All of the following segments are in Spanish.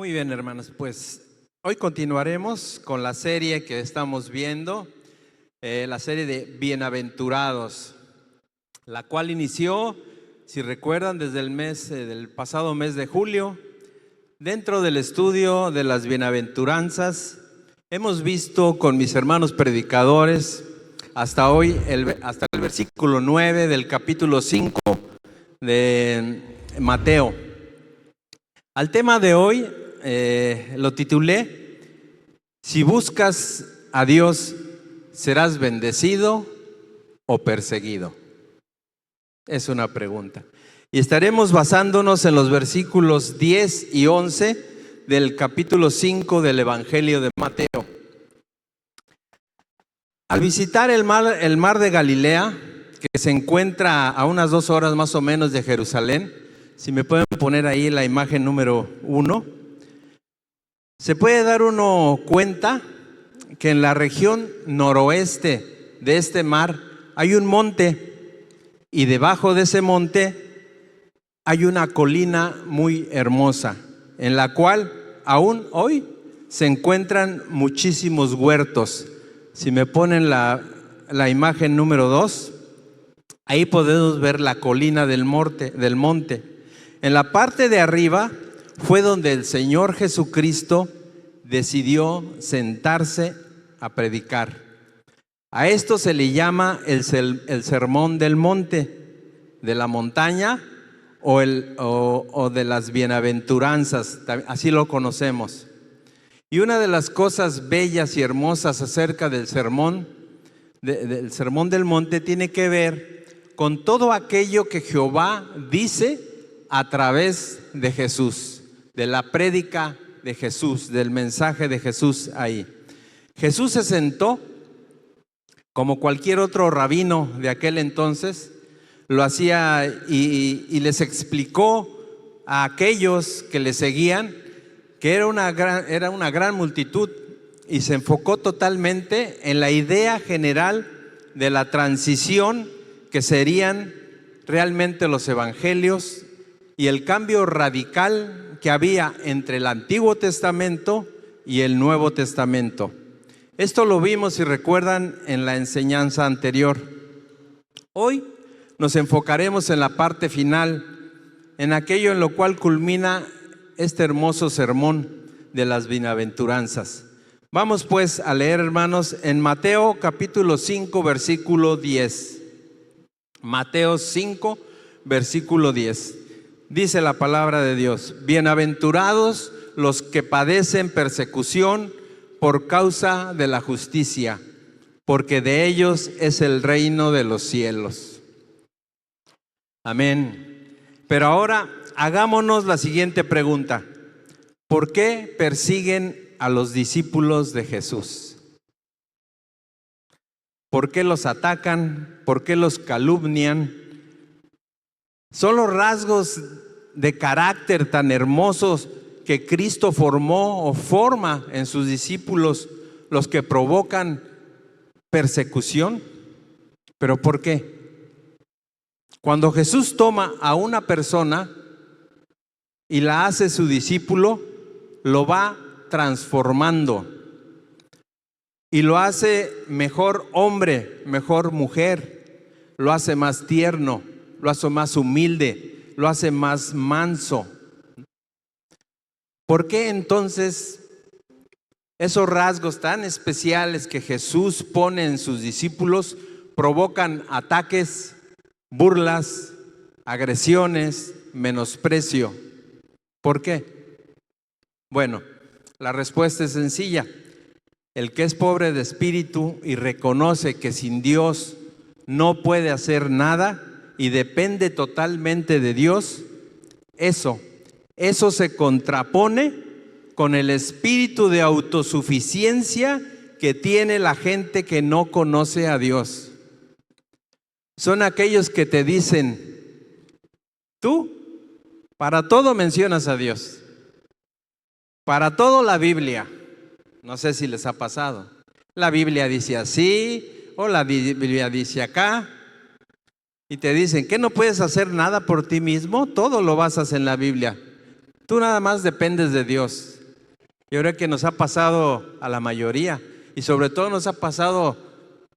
Muy bien, hermanos, pues hoy continuaremos con la serie que estamos viendo, la serie de Bienaventurados, la cual inició, si recuerdan, desde el del pasado mes de julio. Dentro del estudio de las bienaventuranzas, hemos visto con mis hermanos predicadores hasta hoy, hasta el versículo 9 del capítulo 5 de Mateo. Al tema de hoy lo titulé: si buscas a Dios, ¿serás bendecido o perseguido? Es una pregunta. Y estaremos basándonos en los versículos 10 y 11 del capítulo 5 del Evangelio de Mateo. Al visitar el mar de Galilea, que se encuentra a unas 2 horas más o menos de Jerusalén, si me pueden poner ahí la imagen número 1, se puede dar uno cuenta que en la región noroeste de este mar hay un monte, y debajo de ese monte hay una colina muy hermosa, en la cual aún hoy se encuentran muchísimos huertos. Si me ponen la imagen número 2, ahí podemos ver la colina del monte. En la parte de arriba fue donde el Señor Jesucristo decidió sentarse a predicar. A esto se le llama el sermón del monte, de la montaña, o de las bienaventuranzas, así lo conocemos. Y una de las cosas bellas y hermosas acerca del sermón del monte tiene que ver con todo aquello que Jehová dice a través de Jesús, de la prédica de Jesús, del mensaje de Jesús ahí. Jesús se sentó como cualquier otro rabino de aquel entonces, lo hacía y les explicó a aquellos que le seguían que era una gran multitud, y se enfocó totalmente en la idea general de la transición que serían realmente los evangelios y el cambio radical que había entre el Antiguo Testamento y el Nuevo Testamento. Esto lo vimos, si recuerdan, en la enseñanza anterior. Hoy nos enfocaremos en la parte final, en aquello en lo cual culmina este hermoso sermón de las bienaventuranzas. Vamos pues a leer, hermanos, en Mateo capítulo 5, versículo 10. Mateo 5, versículo 10. Dice la palabra de Dios: bienaventurados los que padecen persecución por causa de la justicia, porque de ellos es el reino de los cielos. Amén. Pero ahora hagámonos la siguiente pregunta: ¿por qué persiguen a los discípulos de Jesús? ¿Por qué los atacan? ¿Por qué los calumnian? Son los rasgos de carácter tan hermosos que Cristo formó o forma en sus discípulos los que provocan persecución. ¿Pero por qué? Cuando Jesús toma a una persona y la hace su discípulo, lo va transformando y lo hace mejor hombre, mejor mujer, lo hace más tierno, lo hace más humilde, lo hace más manso. ¿Por qué entonces esos rasgos tan especiales que Jesús pone en sus discípulos provocan ataques, burlas, agresiones, menosprecio? ¿Por qué? Bueno, la respuesta es sencilla. El que es pobre de espíritu y reconoce que sin Dios no puede hacer nada y depende totalmente de Dios, eso se contrapone con el espíritu de autosuficiencia que tiene la gente que no conoce a Dios. Son aquellos que te dicen: tú para todo mencionas a Dios, para todo la Biblia. No sé si les ha pasado. La Biblia dice así, o la Biblia dice acá, y te dicen que no puedes hacer nada por ti mismo, todo lo basas en la Biblia. Tú nada más dependes de Dios. Yo creo que nos ha pasado a la mayoría y sobre todo nos ha pasado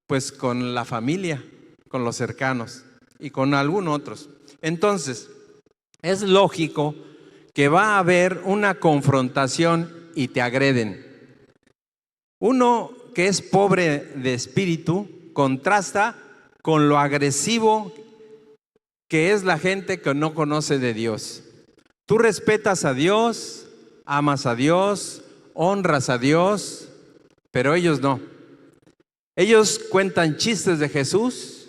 pues con la familia, con los cercanos y con algunos otros. Entonces, es lógico que va a haber una confrontación y te agreden. Uno que es pobre de espíritu contrasta con lo agresivo que es la gente que no conoce de Dios. Tú respetas a Dios, amas a Dios, honras a Dios, pero ellos no. Ellos cuentan chistes de Jesús,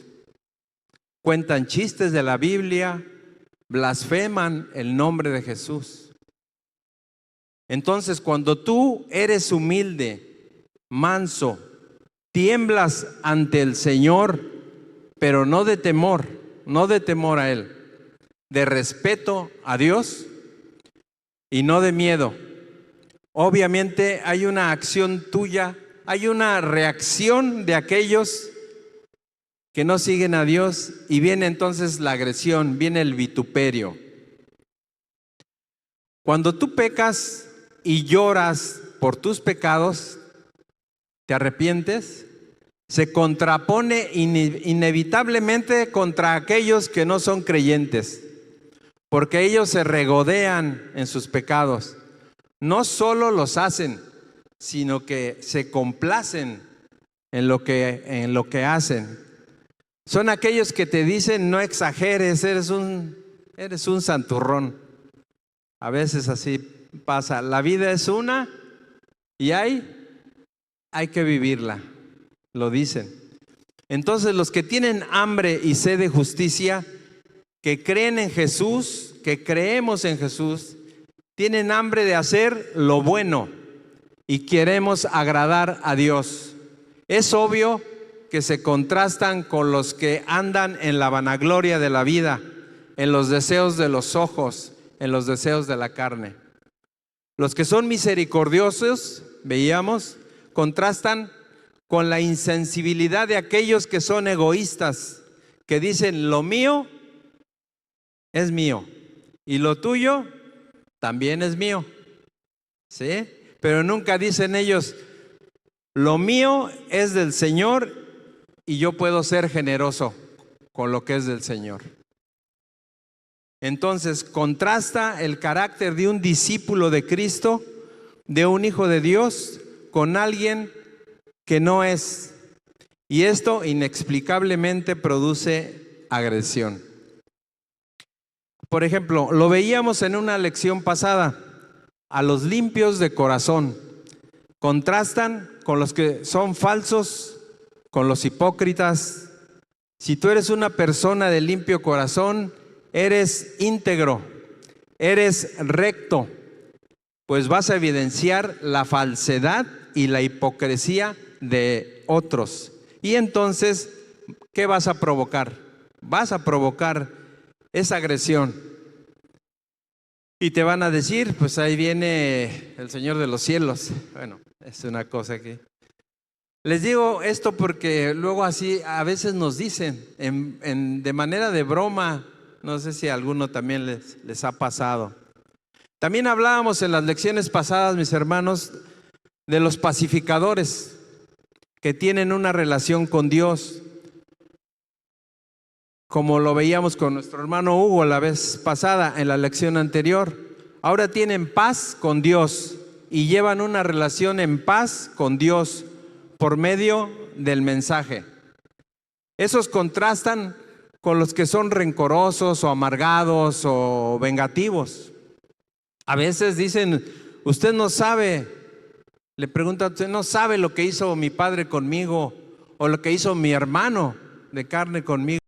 cuentan chistes de la Biblia, blasfeman el nombre de Jesús. Entonces, cuando tú eres humilde, manso, tiemblas ante el Señor, pero no de temor a Él, de respeto a Dios y no de miedo. Obviamente hay una acción tuya, hay una reacción de aquellos que no siguen a Dios y viene entonces la agresión, viene el vituperio. Cuando tú pecas y lloras por tus pecados, te arrepientes, se contrapone inevitablemente contra aquellos que no son creyentes, porque ellos se regodean en sus pecados. No solo los hacen, sino que se complacen en lo que hacen. Son aquellos que te dicen: no exageres, eres un santurrón. A veces así pasa. La vida es una y hay que vivirla, lo dicen. Entonces, los que tienen hambre y sed de justicia, que creen en Jesús, que creemos en Jesús, tienen hambre de hacer lo bueno y queremos agradar a Dios. Es obvio que se contrastan con los que andan en la vanagloria de la vida, en los deseos de los ojos, en los deseos de la carne. Los que son misericordiosos, veíamos, contrastan con la insensibilidad de aquellos que son egoístas, que dicen: lo mío es mío y lo tuyo también es mío, ¿sí? Pero nunca dicen ellos: lo mío es del Señor y yo puedo ser generoso con lo que es del Señor. Entonces, contrasta el carácter de un discípulo de Cristo, de un hijo de Dios, con alguien que no es. Y esto inexplicablemente produce agresión. Por ejemplo, lo veíamos en una lección pasada, a los limpios de corazón. Contrastan con los que son falsos, con los hipócritas. Si tú eres una persona de limpio corazón, eres íntegro, eres recto, pues vas a evidenciar la falsedad y la hipocresía de otros. Y entonces, ¿qué vas a provocar? Vas a provocar esa agresión. Y te van a decir: pues ahí viene el Señor de los cielos. Bueno, es una cosa que... Les digo esto porque luego así a veces nos dicen de manera de broma. No sé si a alguno también les ha pasado. También hablábamos en las lecciones pasadas, mis hermanos, de los pacificadores que tienen una relación con Dios, como lo veíamos con nuestro hermano Hugo la vez pasada en la lección anterior. Ahora tienen paz con Dios y llevan una relación en paz con Dios por medio del mensaje. Esos contrastan con los que son rencorosos o amargados o vengativos. A veces dicen: usted no sabe, le preguntan: usted no sabe lo que hizo mi padre conmigo o lo que hizo mi hermano de carne conmigo.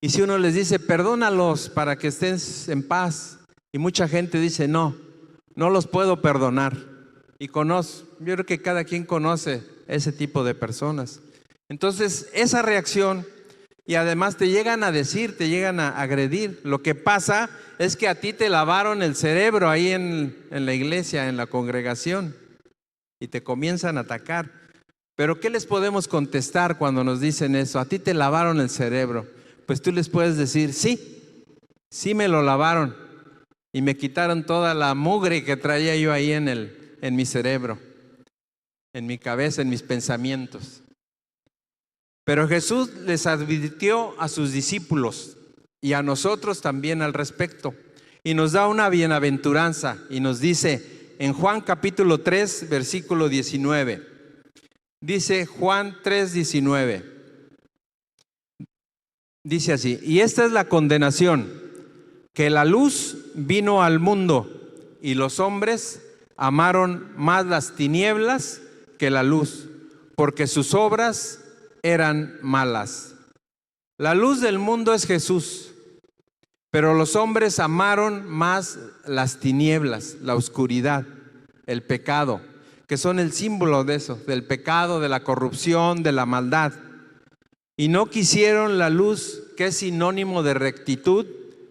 Y si uno les dice: perdónalos para que estés en paz, y mucha gente dice: no los puedo perdonar. Y yo creo que cada quien conoce ese tipo de personas. Entonces, esa reacción, y además te llegan a decir, te llegan a agredir. Lo que pasa es que a ti te lavaron el cerebro ahí en la iglesia, en la congregación, y te comienzan a atacar. Pero ¿qué les podemos contestar cuando nos dicen eso? A ti te lavaron el cerebro. Pues tú les puedes decir: sí me lo lavaron y me quitaron toda la mugre que traía yo ahí en en mi cerebro, en mi cabeza, en mis pensamientos. Pero Jesús les advirtió a sus discípulos y a nosotros también al respecto. Y nos da una bienaventuranza y nos dice en Juan capítulo 3, versículo 19. Dice Juan 3, 19. Dice así: y esta es la condenación, que la luz vino al mundo y los hombres amaron más las tinieblas que la luz, porque sus obras eran malas. La luz del mundo es Jesús, pero los hombres amaron más las tinieblas, la oscuridad, el pecado, que son el símbolo de eso, del pecado, de la corrupción, de la maldad. Y no quisieron la luz, que es sinónimo de rectitud,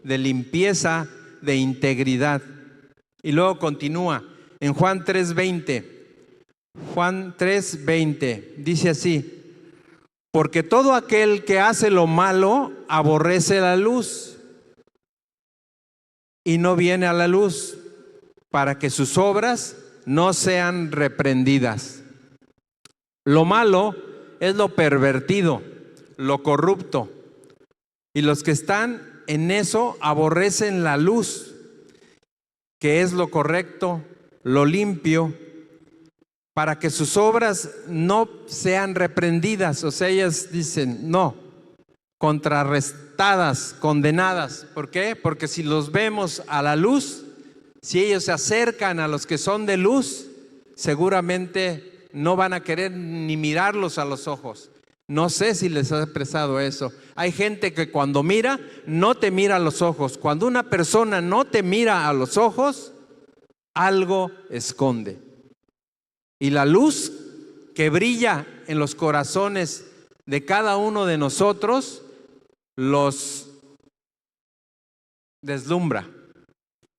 de limpieza, de integridad. Y luego continúa en Juan 3:20. Juan 3:20 dice así: porque todo aquel que hace lo malo aborrece la luz y no viene a la luz, para que sus obras no sean reprendidas. Lo malo es lo pervertido, lo corrupto, y los que están en eso aborrecen la luz, que es lo correcto, lo limpio, para que sus obras no sean reprendidas. O sea, ellas dicen no, contrarrestadas, condenadas. ¿Por qué? Porque si los vemos a la luz, si ellos se acercan a los que son de luz, seguramente no van a querer ni mirarlos a los ojos. No sé si les ha expresado eso. Hay gente que cuando mira, no te mira a los ojos. Cuando una persona no te mira a los ojos, algo esconde. Y la luz que brilla en los corazones de cada uno de nosotros los deslumbra.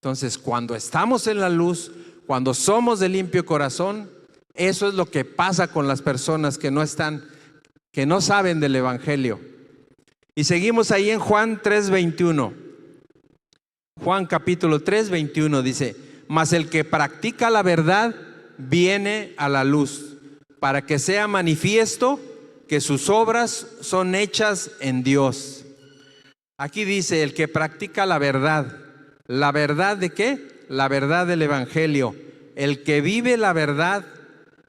Entonces, cuando estamos en la luz, cuando somos de limpio corazón, eso es lo que pasa con las personas que no saben del Evangelio. Y seguimos ahí en Juan 3:21. Juan capítulo 3:21 dice: mas el que practica la verdad viene a la luz, para que sea manifiesto que sus obras son hechas en Dios. Aquí dice: el que practica la verdad. ¿La verdad de qué? La verdad del Evangelio. El que vive la verdad,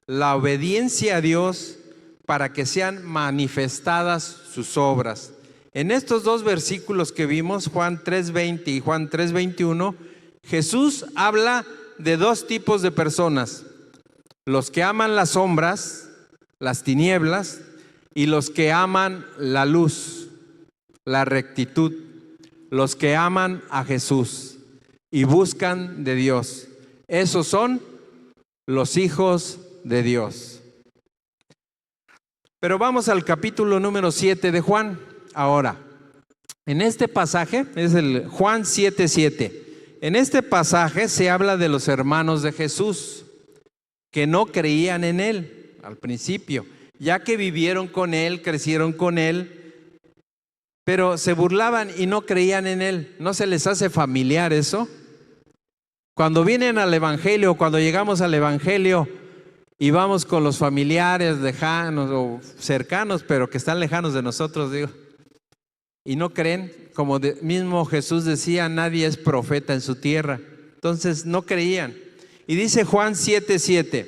la obediencia a Dios, para que sean manifestadas sus obras. En estos dos versículos que vimos, Juan 3:20 y Juan 3:21, Jesús habla de dos tipos de personas: los que aman las sombras, las tinieblas, y los que aman la luz, la rectitud, los que aman a Jesús y buscan de Dios. Esos son los hijos de Dios. Pero vamos al capítulo número 7 de Juan. Ahora, en este pasaje, es el Juan 7:7. En este pasaje se habla de los hermanos de Jesús que no creían en Él al principio, ya que vivieron con Él, crecieron con Él, pero se burlaban y no creían en Él. ¿No se les hace familiar eso? Cuando vienen al Evangelio, cuando llegamos al Evangelio y vamos con los familiares lejanos o cercanos, pero que están lejanos de nosotros, digo, y no creen, como mismo Jesús decía, nadie es profeta en su tierra. Entonces no creían. Y dice Juan 7:7: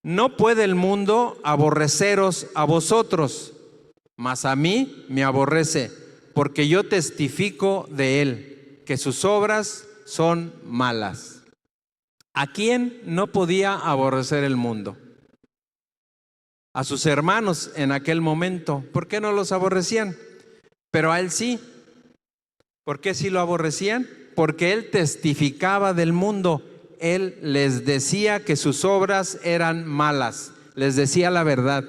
no puede el mundo aborreceros a vosotros, mas a mí me aborrece, porque yo testifico de él, que sus obras son malas. ¿A quién no podía aborrecer el mundo? A sus hermanos en aquel momento. ¿Por qué no los aborrecían? Pero a él sí. ¿Por qué sí lo aborrecían? Porque él testificaba del mundo. Él les decía que sus obras eran malas, les decía la verdad,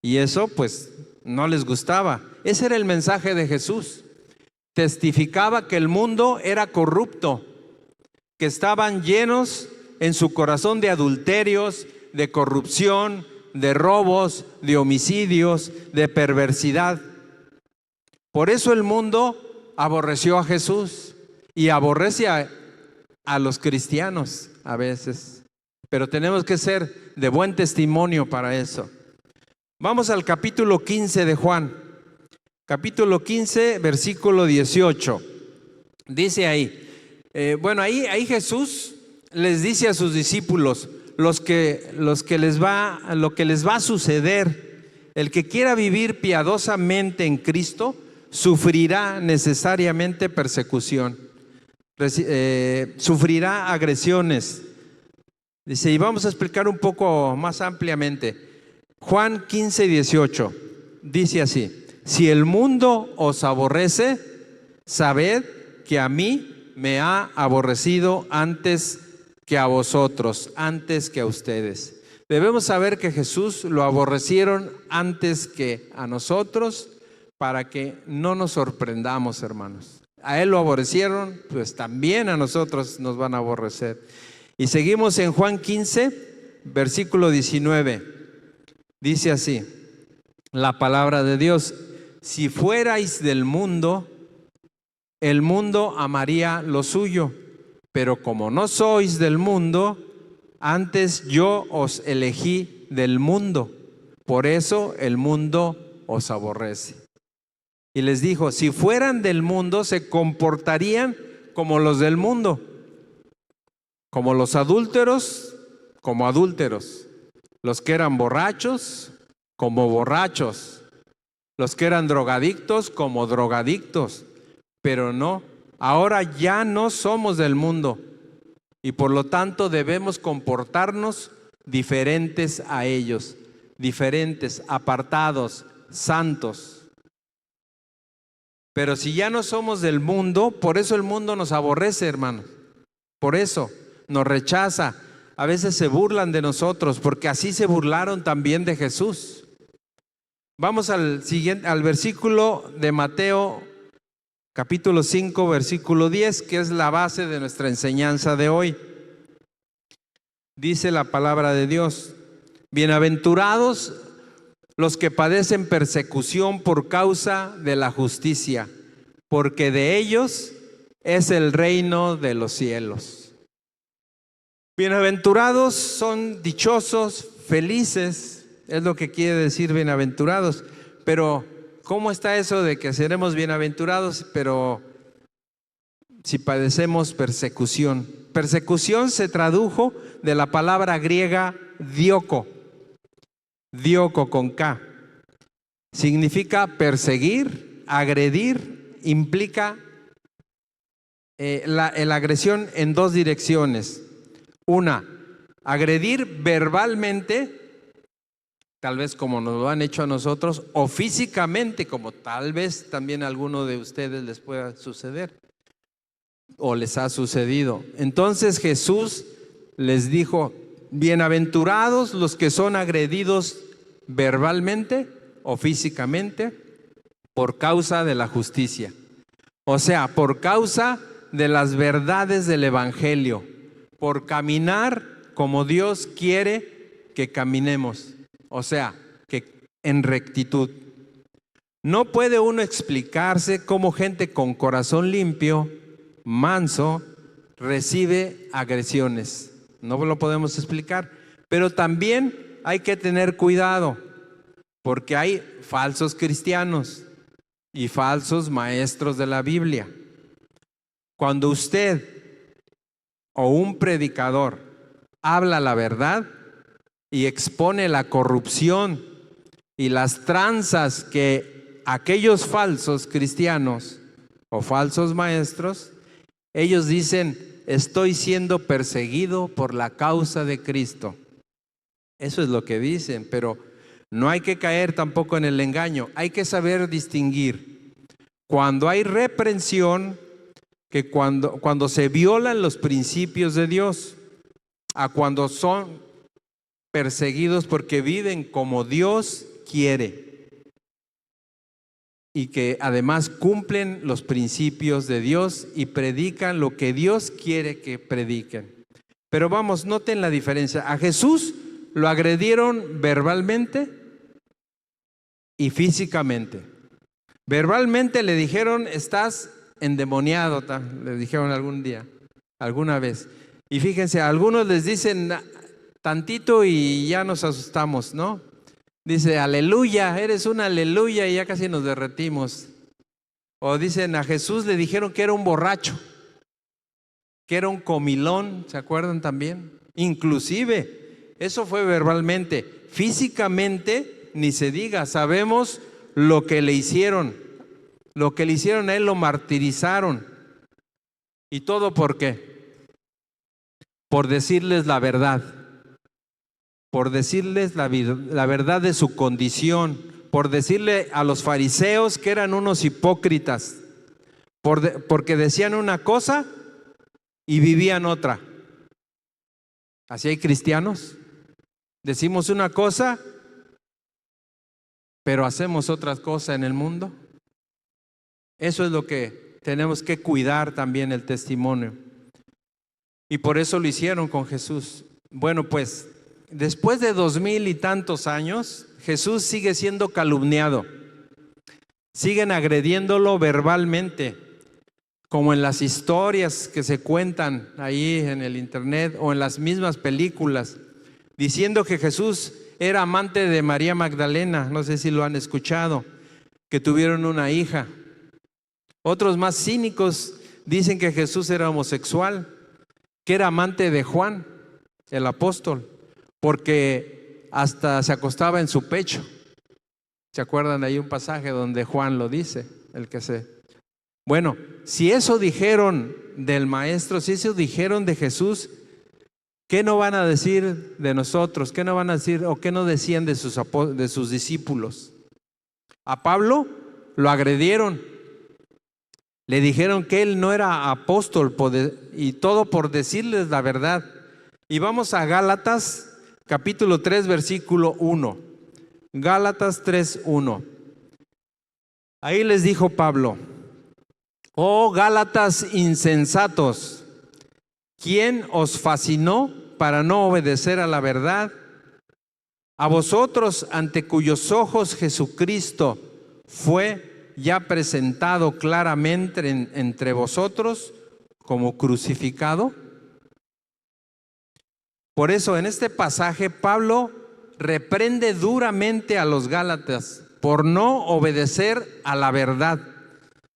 y eso pues no les gustaba. Ese era el mensaje de Jesús. Testificaba que el mundo era corrupto, que estaban llenos en su corazón de adulterios, de corrupción, de robos, de homicidios, de perversidad. Por eso el mundo aborreció a Jesús y aborrece a los cristianos a veces. pero tenemos que ser de buen testimonio para eso. Vamos al capítulo 15 de Juan. Capítulo 15, versículo 18. Dice ahí, ahí Jesús les dice a sus discípulos lo que les va a suceder. El que quiera vivir piadosamente en Cristo sufrirá necesariamente persecución, sufrirá agresiones. Dice, y vamos a explicar un poco más ampliamente. Juan 15, 18 dice así: si el mundo os aborrece, sabed que a mí me ha aborrecido antes que a vosotros, antes que a ustedes. Debemos saber que Jesús lo aborrecieron antes que a nosotros, para que no nos sorprendamos, hermanos. A Él lo aborrecieron, pues también a nosotros nos van a aborrecer. Y seguimos en Juan 15, versículo 19. Dice así la palabra de Dios: si fuerais del mundo, el mundo amaría lo suyo, pero como no sois del mundo, antes yo os elegí del mundo, por eso el mundo os aborrece. Y les dijo, si fueran del mundo, se comportarían como los del mundo, como los adúlteros, como adúlteros, los que eran borrachos, como borrachos, los que eran drogadictos, como drogadictos. Pero no, ahora ya no somos del mundo, y por lo tanto debemos comportarnos diferentes a ellos, diferentes, apartados, santos. Pero si ya no somos del mundo, por eso el mundo nos aborrece, hermanos. Por eso nos rechaza. A veces se burlan de nosotros, porque así se burlaron también de Jesús. Vamos al versículo de Mateo capítulo 5, versículo 10, que es la base de nuestra enseñanza de hoy. Dice la palabra de Dios: bienaventurados los que padecen persecución por causa de la justicia, porque de ellos es el reino de los cielos. Bienaventurados son dichosos, felices, es lo que quiere decir bienaventurados. Pero ¿cómo está eso de que seremos bienaventurados, pero si padecemos persecución? Persecución se tradujo de la palabra griega dioko, dioko con K. Significa perseguir, agredir, implica la agresión en dos direcciones. Una, agredir verbalmente, tal vez como nos lo han hecho a nosotros, o físicamente, como tal vez también a alguno de ustedes les pueda suceder o les ha sucedido. Entonces Jesús les dijo: bienaventurados los que son agredidos verbalmente o físicamente por causa de la justicia, o sea, por causa de las verdades del Evangelio, por caminar como Dios quiere que caminemos. O sea, que en rectitud. No puede uno explicarse cómo gente con corazón limpio, manso, recibe agresiones. No lo podemos explicar. Pero también hay que tener cuidado, porque hay falsos cristianos y falsos maestros de la Biblia. Cuando usted o un predicador habla la verdad y expone la corrupción y las tranzas que aquellos falsos cristianos o falsos maestros, ellos dicen: estoy siendo perseguido por la causa de Cristo. Eso es lo que dicen, pero no hay que caer tampoco en el engaño. Hay que saber distinguir cuando hay reprensión, que cuando se violan los principios de Dios, a cuando son perseguidos porque viven como Dios quiere y que además cumplen los principios de Dios y predican lo que Dios quiere que prediquen. Pero vamos, noten la diferencia. A Jesús lo agredieron verbalmente y físicamente. Verbalmente le dijeron: estás endemoniado, le dijeron algún día, alguna vez. Y fíjense, a algunos les dicen: tantito y ya nos asustamos, ¿no? Dice, aleluya, eres un aleluya, y ya casi nos derretimos. O dicen, a Jesús le dijeron que era un borracho, que era un comilón, ¿se acuerdan también? Inclusive, eso fue verbalmente. Físicamente, ni se diga, sabemos lo que le hicieron. Lo que le hicieron a él, lo martirizaron. ¿Y todo por qué? Por decirles la verdad. Por decirles la verdad de su condición. Por decirle a los fariseos que eran unos hipócritas. Porque decían una cosa y vivían otra. Así hay cristianos. Decimos una cosa, pero hacemos otra cosa en el mundo. Eso es lo que tenemos que cuidar también, el testimonio. Y por eso lo hicieron con Jesús. Bueno, pues, después de 2000 y tantos años, Jesús sigue siendo calumniado. Siguen agrediéndolo verbalmente, como en las historias que se cuentan ahí en el internet o en las mismas películas, diciendo que Jesús era amante de María Magdalena. No sé si lo han escuchado, que tuvieron una hija. Otros más cínicos dicen que Jesús era homosexual, que era amante de Juan, el apóstol, porque hasta se acostaba en su pecho. ¿Se acuerdan? Hay un pasaje donde Juan lo dice, Bueno, si eso dijeron del maestro, si eso dijeron de Jesús, ¿qué no van a decir de nosotros? ¿Qué no van a decir o qué no decían de sus discípulos? A Pablo lo agredieron. Le dijeron que él no era apóstol y todo por decirles la verdad. Y vamos a Gálatas capítulo 3 versículo 1. Gálatas 3:1. Ahí les dijo Pablo: oh Gálatas insensatos, ¿quién os fascinó para no obedecer a la verdad? A vosotros, ante cuyos ojos Jesucristo fue ya presentado claramente entre vosotros como crucificado. Por eso en este pasaje Pablo reprende duramente a los Gálatas por no obedecer a la verdad,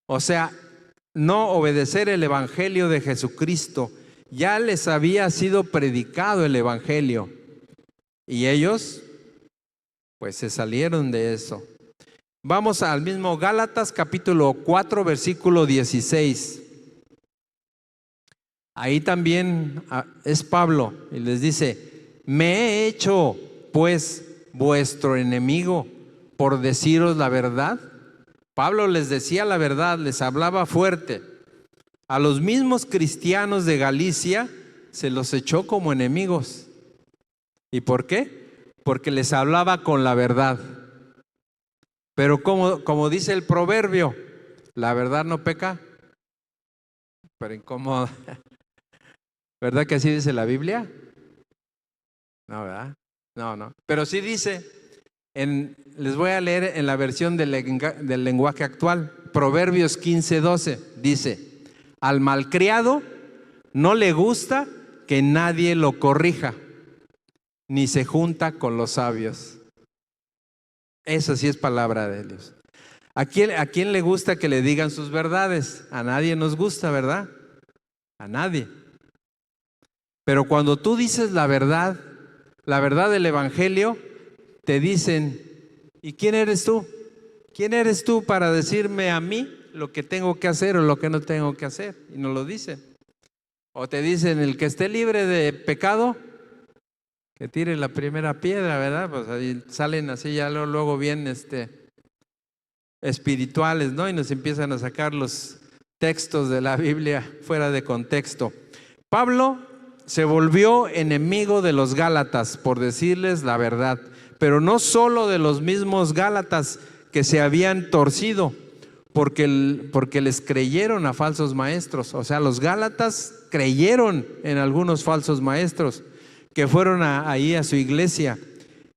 o sea, no obedecer el evangelio de Jesucristo. Ya les había sido predicado el evangelio y ellos pues se salieron de eso. Vamos al mismo Gálatas capítulo 4 versículo 16. Ahí también es Pablo y les dice: me he hecho pues vuestro enemigo por deciros la verdad. Pablo les decía la verdad, les hablaba fuerte. A los mismos cristianos de Galicia se los echó como enemigos. ¿Y por qué? Porque les hablaba con la verdad. Pero como dice el proverbio, la verdad no peca, pero incomoda. ¿Verdad que así dice la Biblia? No, ¿verdad? No. Pero sí dice, les voy a leer en la versión del lenguaje actual, Proverbios 15:12, dice: al malcriado no le gusta que nadie lo corrija, ni se junta con los sabios. Eso sí es palabra de Dios. ¿A quién le gusta que le digan sus verdades? A nadie nos gusta, ¿verdad? A nadie. Pero cuando tú dices la verdad del evangelio, te dicen: ¿y quién eres tú? ¿Quién eres tú para decirme a mí lo que tengo que hacer o lo que no tengo que hacer? Y no lo dicen. O te dicen: el que esté libre de pecado, que tire la primera piedra, ¿verdad? Pues ahí salen así ya luego bien espirituales, ¿no? Y nos empiezan a sacar los textos de la Biblia fuera de contexto. Pablo se volvió enemigo de los Gálatas por decirles la verdad, pero no solo de los mismos Gálatas que se habían torcido, porque les creyeron a falsos maestros. O sea, los Gálatas creyeron en algunos falsos maestros que fueron ahí a su iglesia,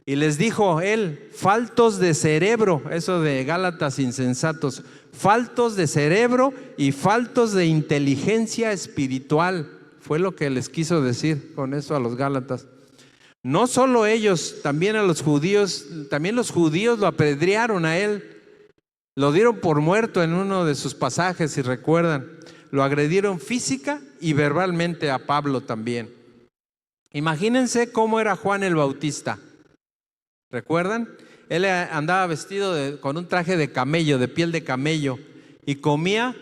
y les dijo él: faltos de cerebro, eso de Gálatas insensatos, faltos de cerebro y faltos de inteligencia espiritual, fue lo que les quiso decir con eso a los Gálatas. No solo ellos, también a los judíos lo apedrearon a él. Lo dieron por muerto en uno de sus pasajes, si recuerdan. Lo agredieron física y verbalmente a Pablo también. Imagínense cómo era Juan el Bautista. ¿Recuerdan? Él andaba vestido con un traje de camello, de piel de camello, y comía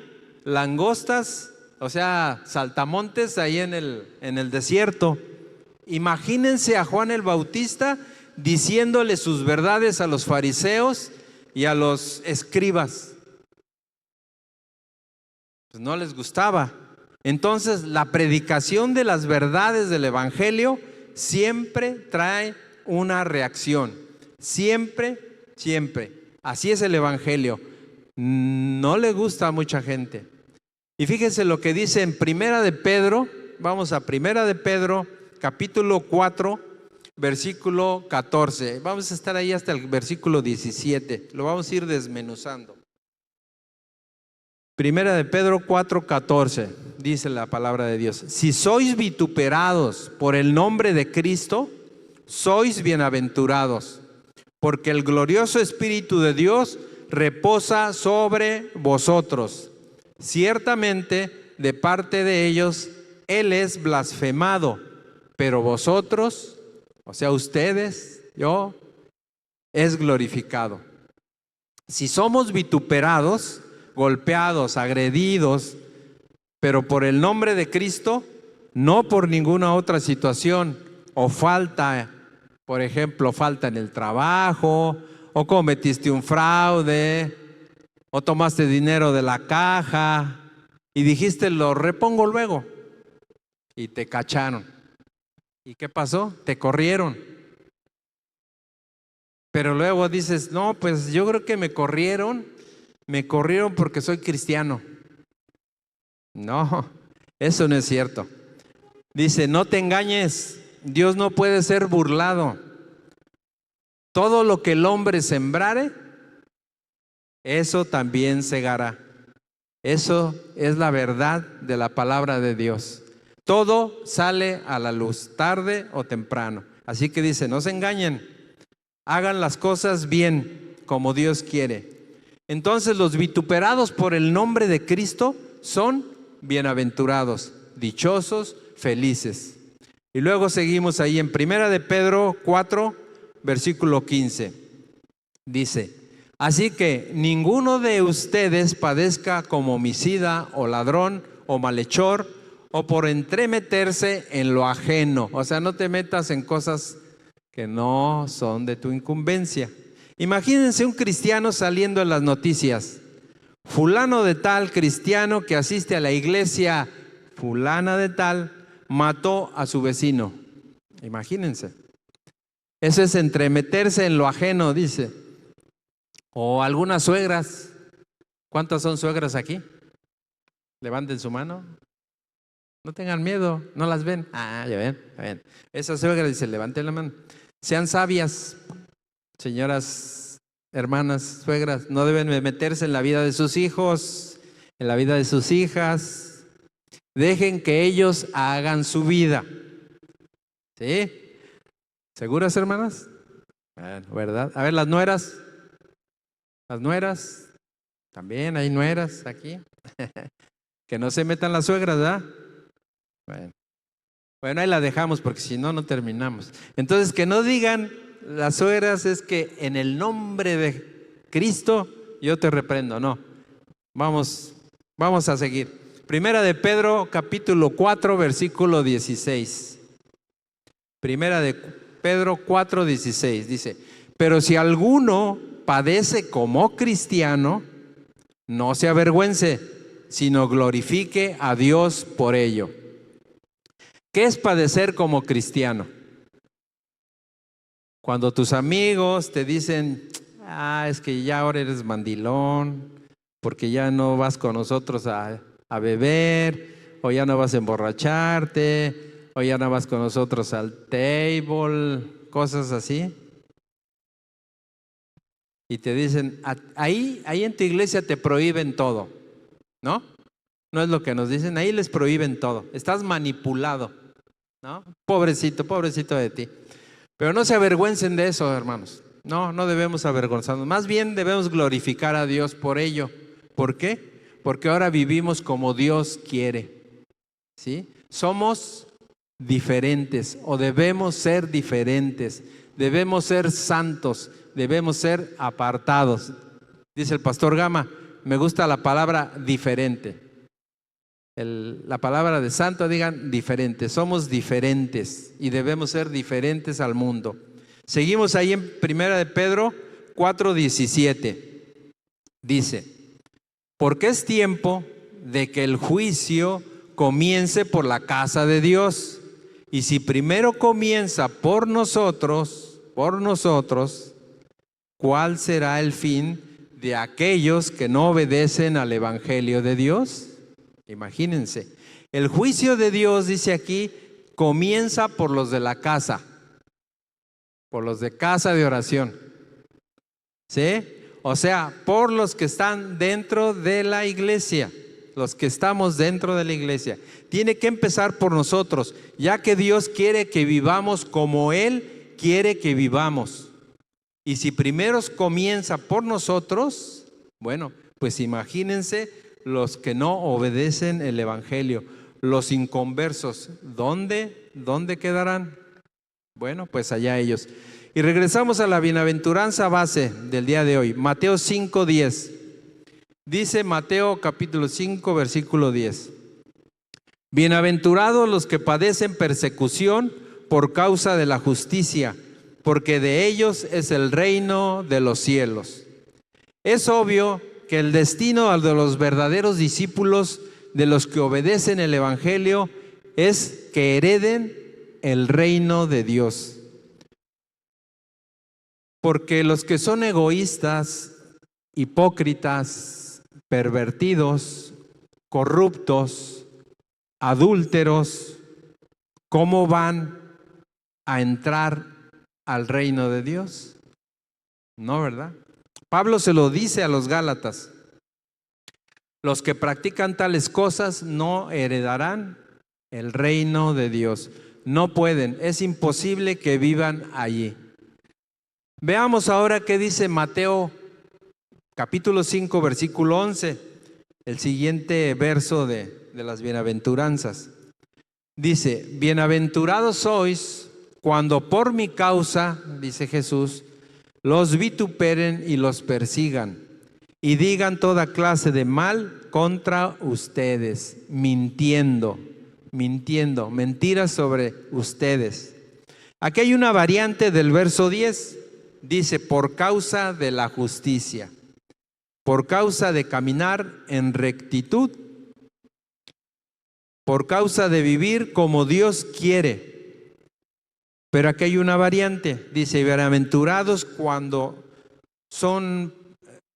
langostas, o sea, saltamontes ahí en el desierto. Imagínense a Juan el Bautista diciéndole sus verdades a los fariseos y a los escribas. Pues no les gustaba. Entonces, la predicación de las verdades del Evangelio siempre trae una reacción. Siempre, siempre. Así es el Evangelio. No le gusta a mucha gente. Y fíjense lo que dice en Primera de Pedro. Vamos a Primera de Pedro, capítulo 4, versículo 14. Vamos a estar ahí hasta el versículo 17. Lo vamos a ir desmenuzando. Primera de Pedro 4:14, dice la palabra de Dios: si sois vituperados por el nombre de Cristo, sois bienaventurados, porque el glorioso Espíritu de Dios reposa sobre vosotros. Ciertamente, de parte de ellos, Él es blasfemado, pero vosotros, o sea, ustedes, yo, es glorificado. Si somos vituperados, golpeados, agredidos, pero por el nombre de Cristo, no por ninguna otra situación, o falta, por ejemplo, falta en el trabajo, o cometiste un fraude, o tomaste dinero de la caja y dijiste lo repongo luego, y te cacharon. ¿Y qué pasó? Te corrieron. Pero luego dices, no, pues yo creo que me corrieron porque soy cristiano. No, eso no es cierto. Dice, no te engañes, Dios no puede ser burlado. Todo lo que el hombre sembrare, eso también segará. Eso es la verdad de la palabra de Dios. Todo sale a la luz, tarde o temprano. Así que dice, no se engañen, hagan las cosas bien, como Dios quiere. Entonces los vituperados por el nombre de Cristo son bienaventurados, dichosos, felices. Y luego seguimos ahí en Primera de Pedro 4, versículo 15. Dice, así que ninguno de ustedes padezca como homicida o ladrón o malhechor o por entremeterse en lo ajeno. O sea, no te metas en cosas que no son de tu incumbencia. Imagínense un cristiano saliendo en las noticias. Fulano de tal, cristiano que asiste a la iglesia, fulana de tal, mató a su vecino. Imagínense. Eso es entremeterse en lo ajeno, dice. O algunas suegras. ¿Cuántas son suegras aquí? Levanten su mano. No tengan miedo, no las ven. Ah, ya ven, ya ven. Esa suegra dice, levanten la mano. Sean sabias. Señoras, hermanas, suegras, no deben meterse en la vida de sus hijos, en la vida de sus hijas. Dejen que ellos hagan su vida. ¿Sí? ¿Seguras, hermanas? Bueno, ¿verdad? A ver, las nueras. Las nueras. También hay nueras aquí. Que no se metan las suegras, ¿verdad? Bueno, ahí la dejamos porque si no, no terminamos. Entonces, que no digan las suegras es que en el nombre de Cristo yo te reprendo. No, vamos a seguir. Primera de Pedro capítulo 4 versículo 16. Primera de Pedro 4, 16 dice, pero si alguno padece como cristiano, no se avergüence, sino glorifique a Dios por ello. ¿Qué es padecer como cristiano? Cuando tus amigos te dicen, es que ya ahora eres mandilón, porque ya no vas con nosotros a beber, o ya no vas a emborracharte, o ya no vas con nosotros al table, cosas así. Y te dicen, ahí en tu iglesia te prohíben todo, ¿no? No es lo que nos dicen, ahí les prohíben todo, estás manipulado, ¿no? Pobrecito de ti. Pero no se avergüencen de eso, hermanos. No, no debemos avergonzarnos. Más bien debemos glorificar a Dios por ello. ¿Por qué? Porque ahora vivimos como Dios quiere. ¿Sí? Somos diferentes o debemos ser diferentes. Debemos ser santos. Debemos ser apartados. Dice el pastor Gama, me gusta la palabra diferente. La palabra de santo, digan diferente. Somos diferentes y debemos ser diferentes al mundo. Seguimos ahí en 1 de Pedro 4:17. Dice, porque es tiempo de que el juicio comience por la casa de Dios. Y si primero comienza por nosotros, ¿cuál será el fin de aquellos que no obedecen al evangelio de Dios? Imagínense, el juicio de Dios, dice aquí, comienza por los de la casa, por los de casa de oración. ¿Sí? O sea, por los que están dentro de la iglesia, los que estamos dentro de la iglesia. Tiene que empezar por nosotros, ya que Dios quiere que vivamos como Él quiere que vivamos. Y si primero comienza por nosotros, bueno, pues imagínense los que no obedecen el evangelio, los inconversos, ¿dónde quedarán? Bueno, pues allá ellos. Y regresamos a la bienaventuranza base del día de hoy, Mateo 5:10. Dice Mateo capítulo 5, versículo 10. Bienaventurados los que padecen persecución por causa de la justicia, porque de ellos es el reino de los cielos. Es obvio que el destino de los verdaderos discípulos, de los que obedecen el evangelio, es que hereden el reino de Dios. Porque los que son egoístas, hipócritas, pervertidos, corruptos, adúlteros, ¿cómo van a entrar al reino de Dios? No, ¿verdad? Pablo se lo dice a los Gálatas: los que practican tales cosas no heredarán el reino de Dios. No pueden, es imposible que vivan allí. Veamos ahora qué dice Mateo capítulo 5, versículo 11, el siguiente verso de las bienaventuranzas. Dice, bienaventurados sois cuando por mi causa, dice Jesús, los vituperen y los persigan y digan toda clase de mal contra ustedes, mintiendo, mentiras sobre ustedes. Aquí hay una variante del verso 10, dice, por causa de la justicia, por causa de caminar en rectitud, por causa de vivir como Dios quiere. Pero aquí hay una variante, dice, bienaventurados cuando son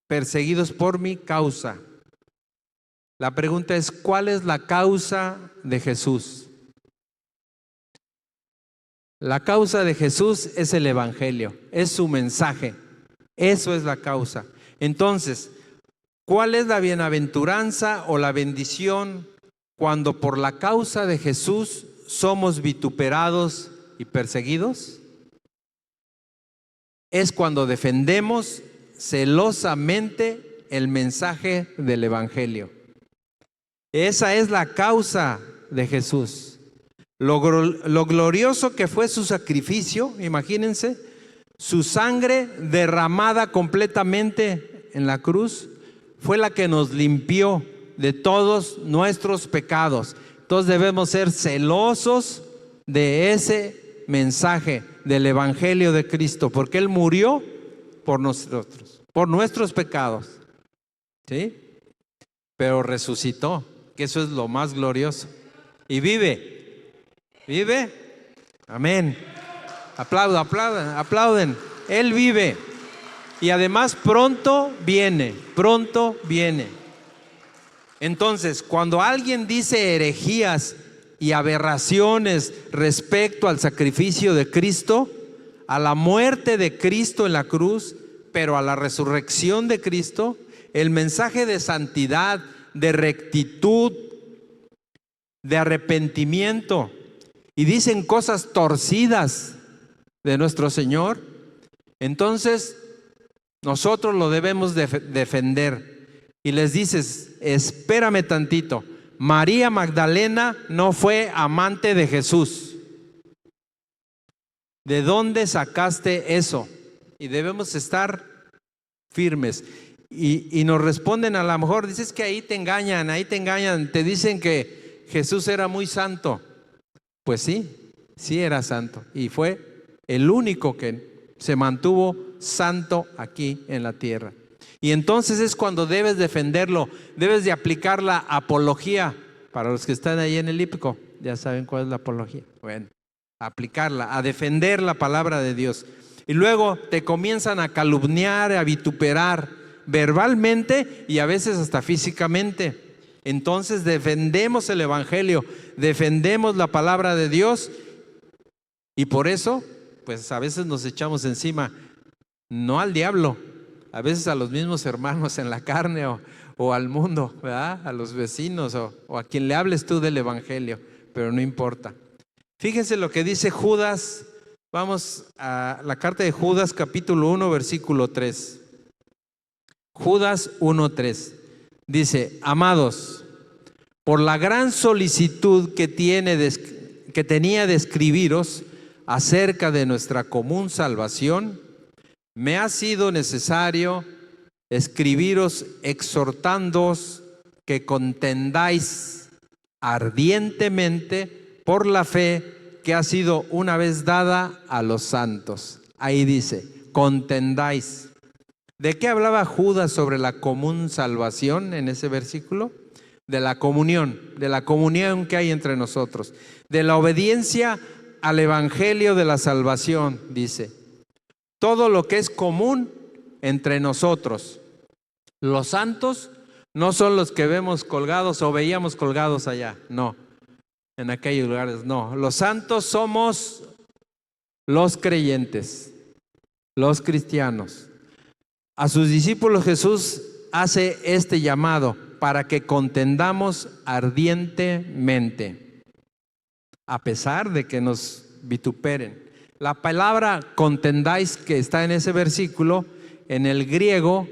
perseguidos por mi causa. La pregunta es, ¿cuál es la causa de Jesús? La causa de Jesús es el evangelio, es su mensaje. Eso es la causa. Entonces, ¿cuál es la bienaventuranza o la bendición cuando por la causa de Jesús somos vituperados y perseguidos? Es cuando defendemos celosamente el mensaje del evangelio. Esa es la causa de Jesús. Lo glorioso que fue su sacrificio, imagínense, su sangre derramada completamente en la cruz fue la que nos limpió de todos nuestros pecados. Entonces debemos ser celosos de ese mensaje del evangelio de Cristo, porque Él murió por nosotros, por nuestros pecados, ¿sí? Pero resucitó, que eso es lo más glorioso, y vive. Amén. Aplauden. Él vive. Y además pronto viene. Entonces, cuando alguien dice herejías y aberraciones respecto al sacrificio de Cristo, a la muerte de Cristo en la cruz, pero a la resurrección de Cristo, el mensaje de santidad, de rectitud, de arrepentimiento, y dicen cosas torcidas de nuestro Señor, entonces nosotros lo debemos defender. Y les dices, espérame tantito, María Magdalena no fue amante de Jesús. ¿De dónde sacaste eso? Y debemos estar firmes. Y nos responden, a lo mejor, dices que ahí te engañan, te dicen que Jesús era muy santo. Pues sí era santo. Y fue el único que se mantuvo santo aquí en la tierra. Y entonces es cuando debes defenderlo, debes de aplicar la apología. Para los que están ahí en el hípico, ya saben cuál es la apología. Bueno, aplicarla, a defender la palabra de Dios. Y luego te comienzan a calumniar, a vituperar verbalmente y a veces hasta físicamente. Entonces defendemos el evangelio, defendemos la palabra de Dios, y por eso pues a veces nos echamos encima, no al diablo, a veces a los mismos hermanos en la carne o al mundo, ¿verdad? A los vecinos o a quien le hables tú del evangelio, pero no importa. Fíjense lo que dice Judas. Vamos a la carta de Judas, capítulo 1, versículo 3. Judas 1:3 dice: amados, por la gran solicitud que tenía de escribiros acerca de nuestra común salvación, me ha sido necesario escribiros exhortándoos que contendáis ardientemente por la fe que ha sido una vez dada a los santos. Ahí dice, contendáis. ¿De qué hablaba Judas sobre la común salvación en ese versículo? De la comunión que hay entre nosotros, de la obediencia al evangelio de la salvación, dice. Todo lo que es común entre nosotros. Los santos no son los que vemos colgados o veíamos colgados allá, no, en aquellos lugares, no. Los santos somos los creyentes, los cristianos. A sus discípulos Jesús hace este llamado para que contendamos ardientemente, a pesar de que nos vituperen. La palabra contendáis que está en ese versículo, en el griego,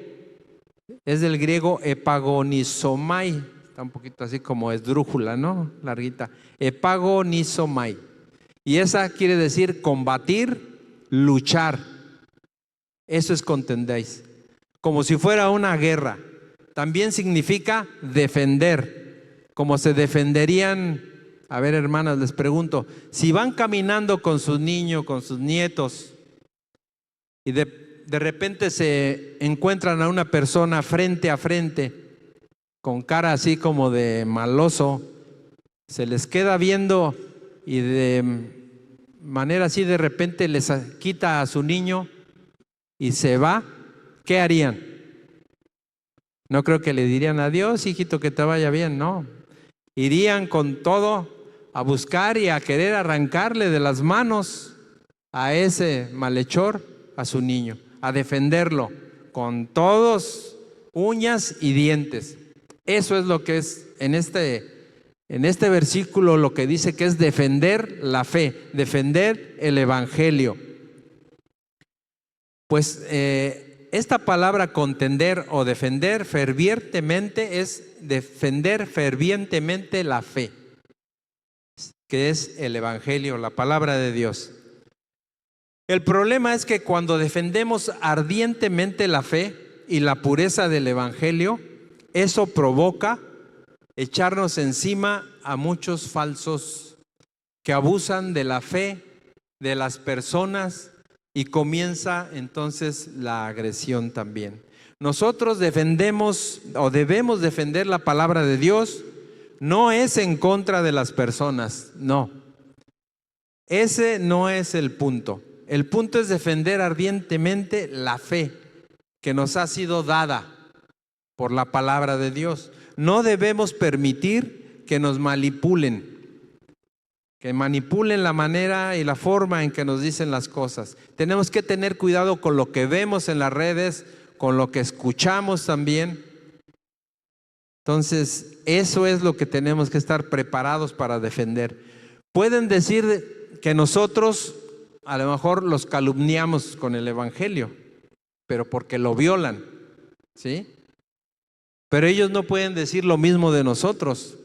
es del griego epagonizomai. Está un poquito así como esdrújula, ¿no? Larguita. Epagonizomai. Y esa quiere decir combatir, luchar. Eso es contendáis. Como si fuera una guerra. También significa defender. Como se defenderían. A ver, hermanas, les pregunto, si van caminando con sus niños, con sus nietos, y de repente se encuentran a una persona frente a frente, con cara así como de maloso, se les queda viendo y de manera así de repente les quita a su niño y se va, ¿qué harían? No creo que le dirían adiós, hijito, que te vaya bien, no. Irían con todo a buscar y a querer arrancarle de las manos a ese malhechor, a su niño, a defenderlo con todos uñas y dientes. Eso es lo que es en este versículo, lo que dice que es defender la fe, defender el evangelio. Pues esta palabra contender o defender fervientemente es defender fervientemente la fe, que es el evangelio, la palabra de Dios. El problema es que cuando defendemos ardientemente la fe y la pureza del evangelio, eso provoca echarnos encima a muchos falsos que abusan de la fe de las personas y comienza entonces la agresión también. Nosotros defendemos o debemos defender la palabra de Dios. No es en contra de las personas, no. Ese no es el punto. El punto es defender ardientemente la fe que nos ha sido dada por la palabra de Dios. No debemos permitir que nos manipulen, la manera y la forma en que nos dicen las cosas. Tenemos que tener cuidado con lo que vemos en las redes, con lo que escuchamos también. Entonces, eso es lo que tenemos que estar preparados para defender. Pueden decir que nosotros a lo mejor los calumniamos con el evangelio, pero porque lo violan, ¿sí? Pero ellos no pueden decir lo mismo de nosotros.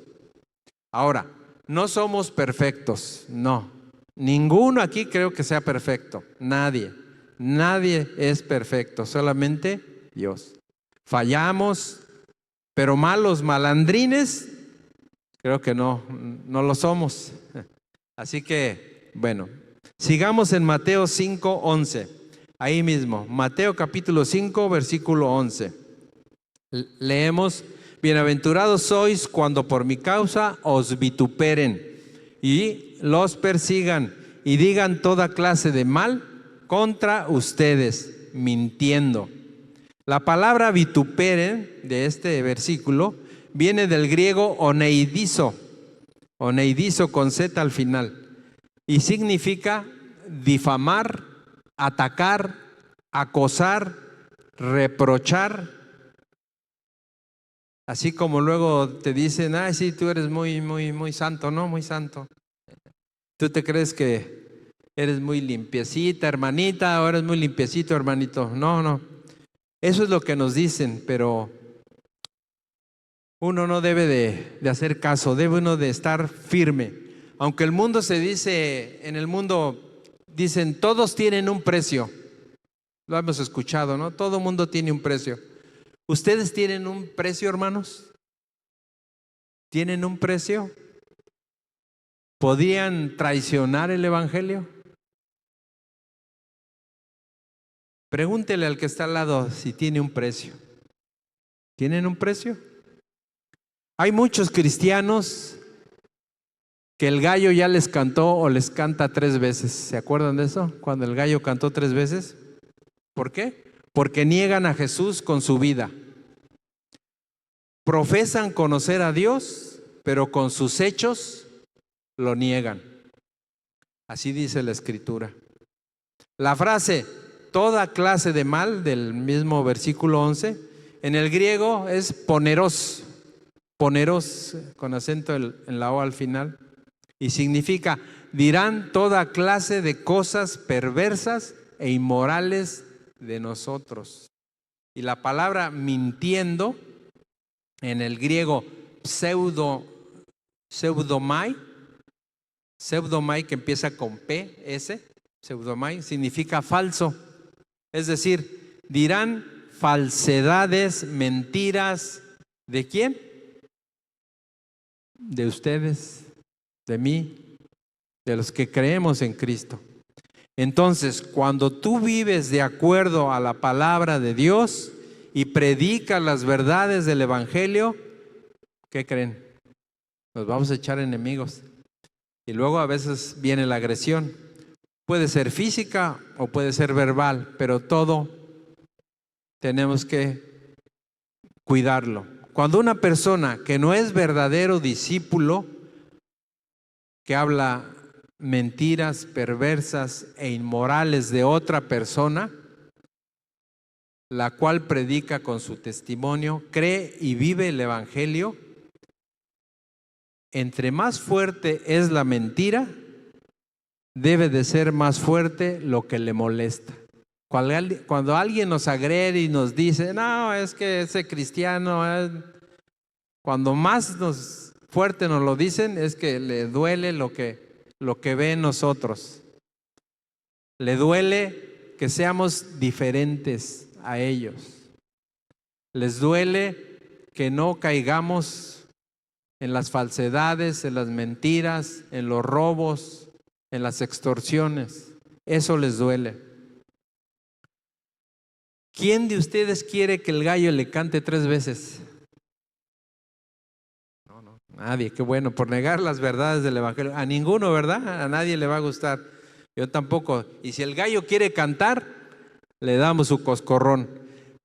Ahora, no somos perfectos, no. Ninguno aquí creo que sea perfecto, nadie. Nadie es perfecto, solamente Dios. Fallamos, pero malos, malandrines, creo que no lo somos. Así que, bueno, sigamos en Mateo 5:11. Ahí mismo, Mateo capítulo 5, versículo 11. Leemos: bienaventurados sois cuando por mi causa os vituperen y los persigan y digan toda clase de mal contra ustedes, mintiendo. La palabra vituperen de este versículo viene del griego oneidizo con Z al final, y significa difamar, atacar, acosar, reprochar. Así como luego te dicen, ay, sí, tú eres muy santo, ¿no? Muy santo. Tú te crees que eres muy limpiecita, hermanita, o eres muy limpiecito, hermanito. No. Eso es lo que nos dicen, pero uno no debe de hacer caso, debe uno de estar firme. Aunque el mundo se dice, en el mundo dicen, todos tienen un precio. Lo hemos escuchado, ¿no? Todo mundo tiene un precio. ¿Ustedes tienen un precio, hermanos? ¿Tienen un precio? ¿Podrían traicionar el evangelio? Pregúntele al que está al lado si tiene un precio. ¿Tienen un precio? Hay muchos cristianos que el gallo ya les cantó o les canta 3 veces. ¿Se acuerdan de eso? Cuando el gallo cantó 3 veces. ¿Por qué? Porque niegan a Jesús con su vida. Profesan conocer a Dios, pero con sus hechos lo niegan. Así dice la Escritura. La frase toda clase de mal del mismo versículo 11, en el griego es poneros con acento en la O al final, y significa dirán toda clase de cosas perversas e inmorales de nosotros. Y la palabra mintiendo en el griego pseudomai, que empieza con P-S, pseudomai, significa falso. Es decir, dirán falsedades, mentiras. ¿De quién? De ustedes, de mí, de los que creemos en Cristo. Entonces, cuando tú vives de acuerdo a la palabra de Dios y predicas las verdades del evangelio, ¿qué creen? Nos vamos a echar enemigos. Y luego a veces viene la agresión. Puede ser física o puede ser verbal, pero todo tenemos que cuidarlo. Cuando una persona que no es verdadero discípulo, que habla mentiras perversas e inmorales de otra persona, la cual predica con su testimonio, cree y vive el evangelio, entre más fuerte es la mentira, debe de ser más fuerte lo que le molesta. Cuando alguien nos agrede y nos dice, no, es que ese cristiano, cuando más fuerte nos lo dicen, es que le duele lo que ve en nosotros. Le duele que seamos diferentes a ellos. Les duele que no caigamos en las falsedades, en las mentiras, en los robos, en las extorsiones. Eso les duele. ¿Quién de ustedes quiere que el gallo le cante 3 veces? No, nadie. Qué bueno, por negar las verdades del evangelio. A ninguno, ¿verdad? A nadie le va a gustar. Yo tampoco. Y si el gallo quiere cantar, le damos su coscorrón.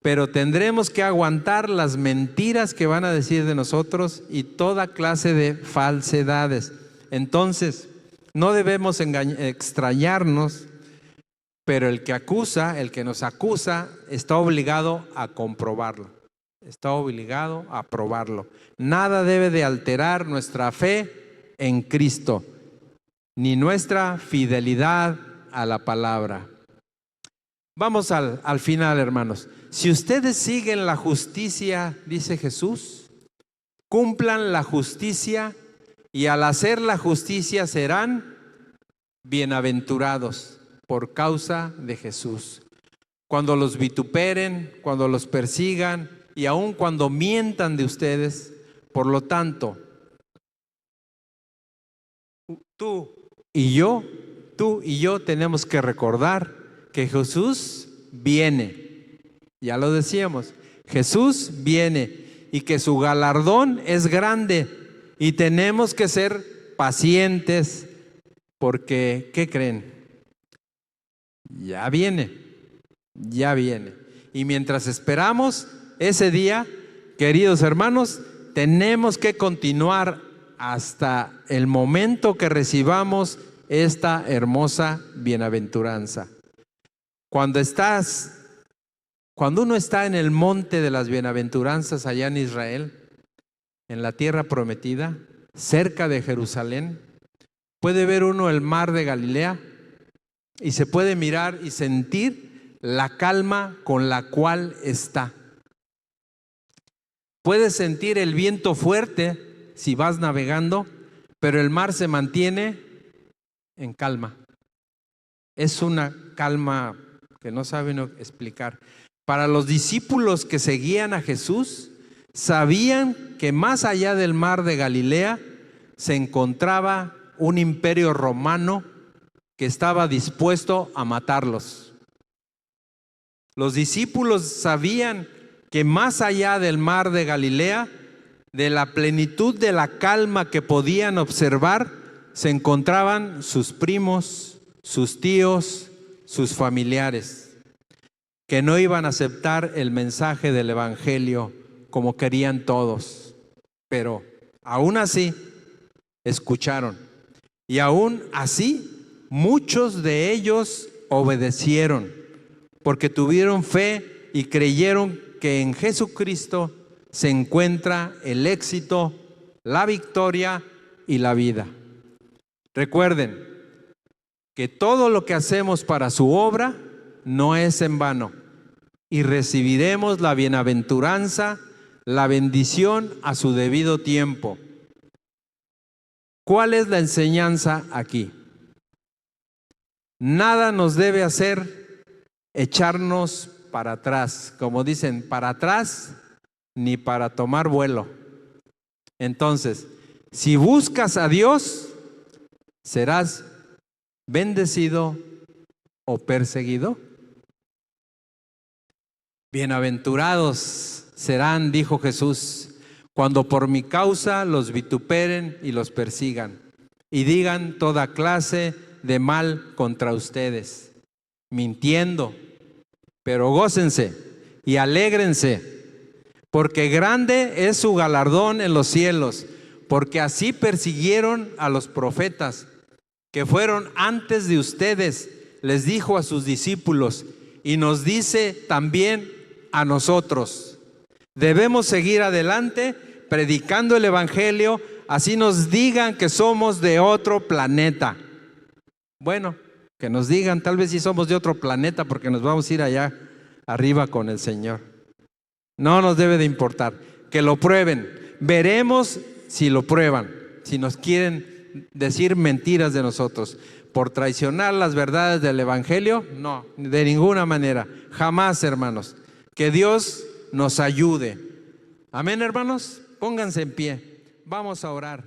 Pero tendremos que aguantar las mentiras que van a decir de nosotros y toda clase de falsedades. Entonces, no debemos extrañarnos, pero el que nos acusa, está obligado a comprobarlo. Está obligado a probarlo. Nada debe de alterar nuestra fe en Cristo, ni nuestra fidelidad a la palabra. Vamos al final, hermanos. Si ustedes siguen la justicia, dice Jesús, cumplan la justicia y al hacer la justicia serán bienaventurados por causa de Jesús. Cuando los vituperen, cuando los persigan y aun cuando mientan de ustedes, por lo tanto, tú y yo tenemos que recordar que Jesús viene. Ya lo decíamos, Jesús viene y que su galardón es grande y tenemos que ser pacientes porque, ¿qué creen? Ya viene. Y mientras esperamos ese día, queridos hermanos, tenemos que continuar hasta el momento que recibamos esta hermosa bienaventuranza. Cuando uno está en el monte de las bienaventuranzas allá en Israel, en la tierra prometida, cerca de Jerusalén, puede ver uno el mar de Galilea y se puede mirar y sentir la calma con la cual está. Puedes sentir el viento fuerte si vas navegando, pero el mar se mantiene en calma. Es una calma que no saben explicar. Para los discípulos que seguían a Jesús, sabían que más allá del mar de Galilea se encontraba un imperio romano que estaba dispuesto a matarlos. Los discípulos sabían que más allá del mar de Galilea, de la plenitud de la calma que podían observar, se encontraban sus primos, sus tíos, sus familiares, que no iban a aceptar el mensaje del evangelio como querían todos, pero aún así escucharon y aún así muchos de ellos obedecieron porque tuvieron fe y creyeron que en Jesucristo se encuentra el éxito, la victoria y la vida. Recuerden que todo lo que hacemos para su obra no es en vano y recibiremos la bienaventuranza, la bendición a su debido tiempo. ¿Cuál es la enseñanza aquí? Nada nos debe hacer echarnos para atrás, como dicen, para atrás ni para tomar vuelo. Entonces, si buscas a Dios, serás bendecido o perseguido. Bienaventurados serán, dijo Jesús, cuando por mi causa los vituperen y los persigan y digan toda clase de mal contra ustedes, mintiendo. Pero gócense y alégrense, porque grande es su galardón en los cielos, porque así persiguieron a los profetas que fueron antes de ustedes, les dijo a sus discípulos, y nos dice también a nosotros. Debemos seguir adelante predicando el evangelio, así nos digan que somos de otro planeta. Bueno, que nos digan, tal vez si somos de otro planeta, porque nos vamos a ir allá arriba con el Señor. No nos debe de importar, que lo prueben. Veremos si lo prueban, si nos quieren decir mentiras de nosotros por traicionar las verdades del evangelio. No, de ninguna manera, jamás, hermanos. Que Dios nos ayude. Amén, hermanos. Pónganse en pie. Vamos a orar.